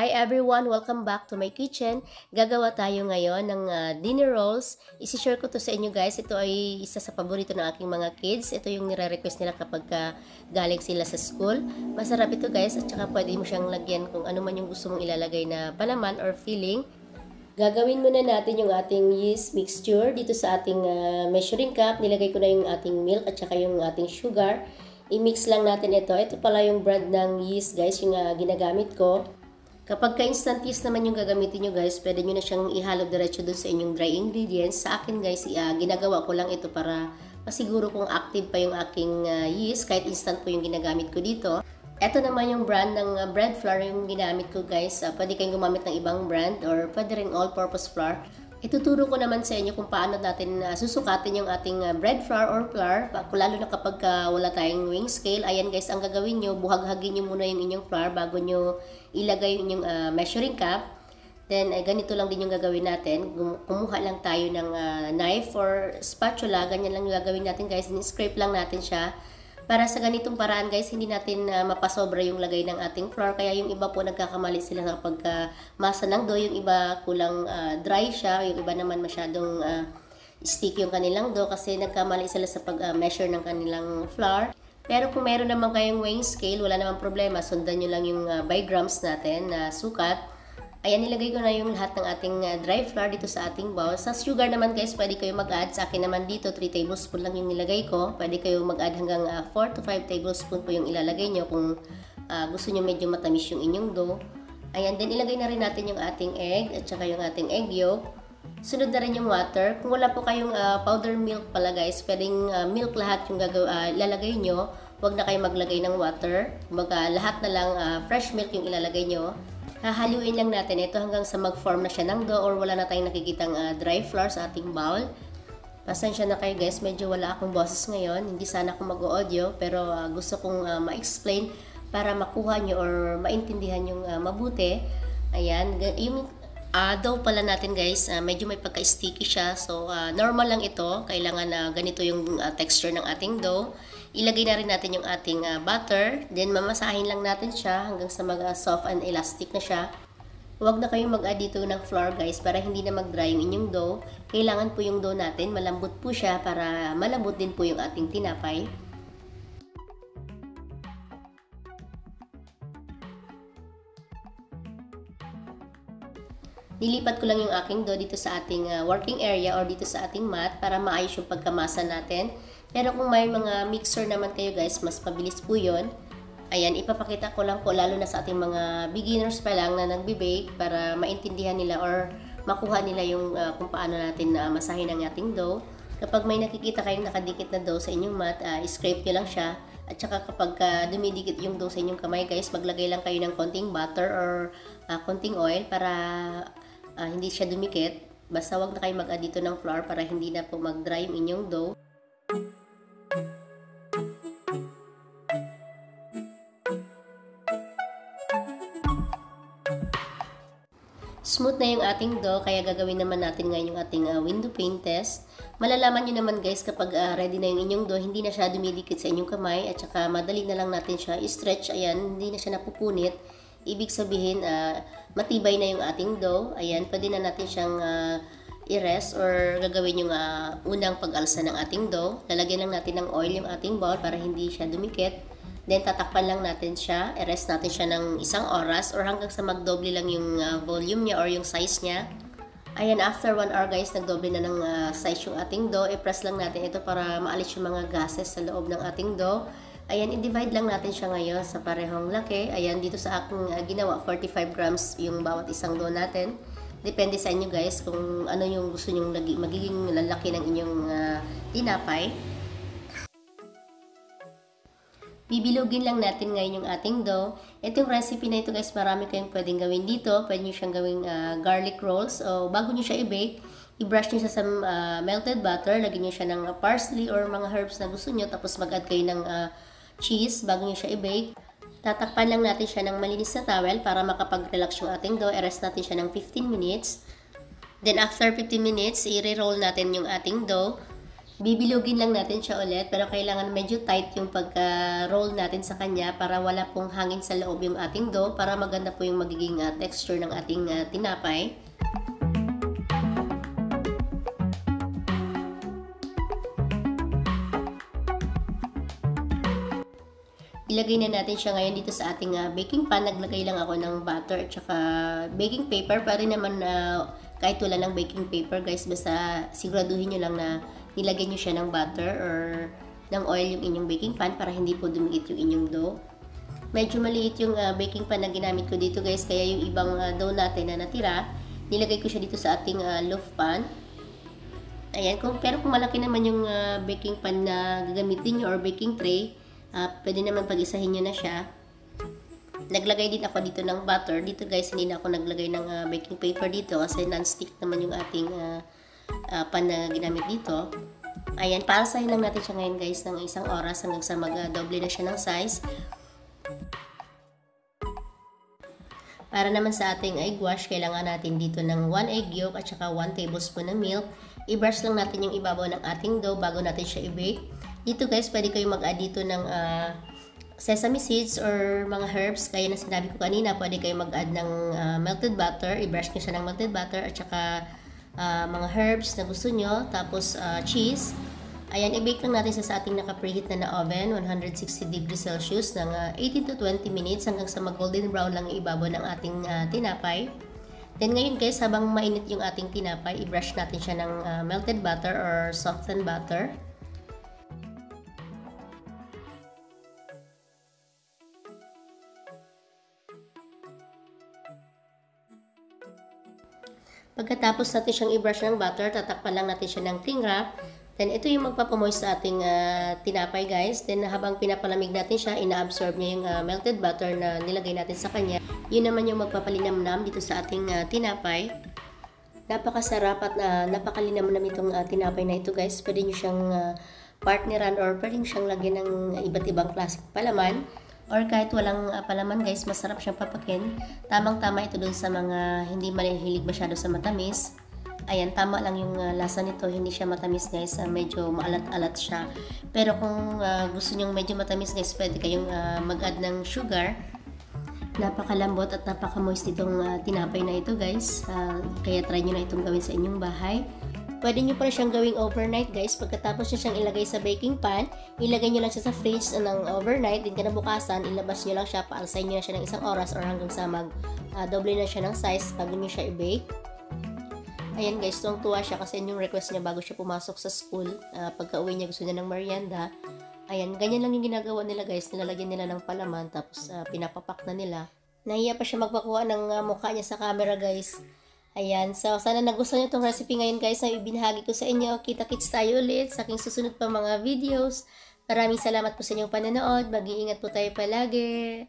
Hi everyone! Welcome back to my kitchen. Gagawa tayo ngayon ng dinner rolls. Isi-share ko to sa inyo guys. Ito ay isa sa paborito ng aking mga kids. Ito yung nire-request nila kapag galing sila sa school. Masarap ito guys at saka pwede mo siyang lagyan kung ano man yung gusto mong ilalagay na palaman or filling. Gagawin muna natin yung ating yeast mixture dito sa ating measuring cup. Nilagay ko na yung ating milk at saka yung ating sugar. I-mix lang natin ito. Ito pala yung brand ng yeast guys, yung ginagamit ko. Kapag ka-instant yeast naman yung gagamitin nyo guys, pwede nyo na siyang ihalo diretso dun sa inyong dry ingredients. Sa akin guys, ginagawa ko lang ito para masiguro kung active pa yung aking yeast kahit instant po yung ginagamit ko dito. Ito naman yung brand ng bread flour yung ginamit ko guys. Pwede kayong gumamit ng ibang brand or pwede rin all-purpose flour. Ituturo ko naman sa inyo kung paano natin susukatin yung ating bread flour or flour. Lalo na kapag wala tayong weighing scale. Ayan guys, ang gagawin nyo, buhaghagin nyo muna yung inyong flour bago nyo ilagay yung inyong measuring cup. Then ganito lang din yung gagawin natin. Kumuha lang tayo ng knife or spatula. Ganyan lang yung gagawin natin guys. Scrape lang natin siya. Para sa ganitong paraan guys, hindi natin mapasobra yung lagay ng ating flour. Kaya yung iba po nagkakamali sila kapag masa ng dough. Yung iba kulang dry siya. Yung iba naman masyadong stick yung kanilang dough kasi nagkamali sila sa pag-measure ng kanilang flour. Pero kung meron naman kayong weighing scale, wala namang problema. Sundan nyo lang yung by grams natin na sukat. Ayan, nilagay ko na yung lahat ng ating dry flour dito sa ating bowl. Sa sugar naman guys, pwede kayo mag-add. Sa akin naman dito, 3 tablespoon lang yung nilagay ko. Pwede kayo mag-add hanggang 4 to 5 tablespoon po yung ilalagay nyo kung gusto nyo medyo matamis yung inyong dough. Ayan, then ilagay na rin natin yung ating egg at saka yung ating egg yolk. Sunod na rin yung water. Kung wala po kayong powder milk pala guys, pwedeng milk lahat yung ilalagay nyo. Huwag na kayo maglagay ng water. Kumbaga, lahat na lang fresh milk yung ilalagay nyo. Hahaluin lang natin ito hanggang sa mag-form na siya ng dough or wala na tayong nakikitang dry flour sa ating bowl. Pasensya na kayo guys, medyo wala akong boses ngayon. Hindi sana akong mag-audio pero gusto kong ma-explain para makuha nyo or maintindihan yung mabuti. Ayan, yung dough pala natin guys, medyo may pagka-sticky siya. So, normal lang ito. Kailangan ganito yung texture ng ating dough. Ilagay na rin natin yung ating butter. Then, mamasahin lang natin siya hanggang sa mag-soft and elastic na siya. Huwag na kayong mag-add dito ng flour guys para hindi na mag-dry yung inyong dough. Kailangan po yung dough natin, malambot po siya para malambot din po yung ating tinapay. Nilipat ko lang yung aking dough dito sa ating working area or dito sa ating mat para maayos yung pagkamasa natin. Pero kung may mga mixer naman kayo guys, mas pabilis po yun. Ayan, ipapakita ko lang po lalo na sa ating mga beginners pa lang na nagbe-bake para maintindihan nila or makuha nila yung kung paano natin masahin ang ating dough. Kapag may nakikita kayong nakadikit na dough sa inyong mat, scrape nyo lang siya. At saka kapag dumidikit yung dough sa inyong kamay guys, maglagay lang kayo ng konting butter or konting oil para hindi siya dumikit. Basta wag na kayo mag-add dito ng flour para hindi na po mag-dry yung inyong dough. Smooth na yung ating dough, kaya gagawin naman natin ngayon yung ating window pane test. Malalaman nyo naman guys kapag ready na yung inyong dough, hindi na siya dumidikit sa inyong kamay at saka madali na lang natin siya i-stretch. Ayan, hindi na siya napupunit. Ibig sabihin, matibay na yung ating dough. Ayan, pwede na natin siyang i-rest or gagawin yung unang pag-alsa ng ating dough. Lalagyan lang natin ng oil yung ating bowl para hindi siya dumikit. Then, tatakpan lang natin siya. I-rest natin siya ng 1 oras or hanggang sa magdoble lang yung volume niya or yung size niya. Ayan, after 1 hour guys, nagdoble na ng size yung ating dough. I-press lang natin ito para maalis yung mga gases sa loob ng ating dough. Ayan, i-divide lang natin siya ngayon sa parehong laki. Ayan, dito sa aking ginawa, 45 grams yung bawat isang dough natin. Depende sa inyo guys kung ano yung gusto nyong magiging lalaki ng inyong tinapay. Bibilugin lang natin ngayon yung ating dough. Itong recipe na ito guys, marami kayong pwedeng gawin dito. Pwede nyo siyang gawing garlic rolls. O bago nyo siya i-bake, i-brush nyo siya sa melted butter. Lagyan nyo siya ng parsley or mga herbs na gusto nyo. Tapos mag-add kayo ng cheese bago nyo siya i-bake. Tatakpan lang natin siya ng malinis na towel para makapag-relax yung ating dough. I-rest natin siya ng 15 minutes. Then after 15 minutes, i-roll natin yung ating dough. Bibilugin lang natin siya ulit, pero kailangan medyo tight yung pagka-roll natin sa kanya para wala pong hangin sa loob yung ating dough, para maganda po yung magiging texture ng ating tinapay. Ilagay na natin siya ngayon dito sa ating baking pan. Naglagay lang ako ng butter at saka baking paper. Para naman kahit wala ng baking paper guys, basta siguraduhin nyo lang na nilagay nyo siya ng butter or ng oil yung inyong baking pan para hindi po dumikit yung inyong dough. Medyo maliit yung baking pan na ginamit ko dito guys, kaya yung ibang dough natin na natira, nilagay ko siya dito sa ating loaf pan. Ayan, pero kung malaki naman yung baking pan na gagamitin nyo or baking tray, pwede naman pag-isahin nyo na siya. Naglagay din ako dito ng butter. Dito guys, hindi na ako naglagay ng baking paper dito kasi non-stick naman yung ating pan na ginamit dito. Ayan, paasahin lang natin siya ngayon guys ng 1 oras hanggang sa mag-doble na siya ng size. Para naman sa ating egg wash, kailangan natin dito ng 1 egg yolk at saka 1 tablespoon ng milk. I-brush lang natin yung ibabaw ng ating dough bago natin siya i-bake. Dito guys, pwede kayo mag-add dito ng sesame seeds or mga herbs. Kaya na sinabi ko kanina, pwede kayo mag-add ng melted butter. I-brush nyo siya ng melted butter at saka mga herbs na gusto nyo. Tapos cheese. Ayan, i-bake lang natin sa ating naka-preheat na oven, 160 degrees Celsius ng 18 to 20 minutes hanggang sa mag-golden brown lang yung ibabaw ng ating tinapay. Then ngayon guys, habang mainit yung ating tinapay, i-brush natin siya ng melted butter or softened butter. Pagkatapos natin siyang i-brush ng butter, tatakpan lang natin siya ng cling wrap. Then ito yung magpapamoist sa ating tinapay guys. Then habang pinapalamig natin siya, ina-absorb niya yung melted butter na nilagay natin sa kanya. Yun naman yung magpapalinamnam dito sa ating tinapay. Napakasarap at napakalinamnam itong tinapay na ito guys. Pwede nyo siyang partneran or pwede nyo siyang lagyan ng iba't ibang klaseng palaman. Or kahit walang palaman guys, masarap siyang papakin. Tamang-tama ito dun sa mga hindi mahilig masyado sa matamis. Ayan, tama lang yung lasa nito, hindi siya matamis guys, medyo maalat-alat siya. Pero kung gusto nyong medyo matamis guys, pwede kayong mag-add ng sugar. Napakalambot at napaka-moist itong tinapay na ito guys, kaya try nyo na itong gawin sa inyong bahay. Pwede nyo pa rin siyang gawing overnight guys. Pagkatapos nyo siyang ilagay sa baking pan, ilagay nyo lang siya sa fridge ng overnight. Din kinabukasan, ilabas nyo lang siya, paalsay nyo na siya ng 1 oras or hanggang sa mag-doble na siya ng size bago nyo siya i-bake. Ayan guys, tuwang-tuwa siya kasi yung request niya bago siya pumasok sa school. Pagka-uwi niya gusto niya ng merienda. Ayan, ganyan lang yung ginagawa nila guys. Nilalagyan nila ng palaman tapos pinapapak na nila. Nahiya pa siya magpakuha ng mukha niya sa camera guys. Ayan, so sana nagustuhan niyo itong recipe ngayon guys na ibinahagi ko sa inyo. Kita-kits tayo ulit sa aking susunod pa mga videos. Maraming salamat po sa inyong panonood. Mag-iingat po tayo palagi.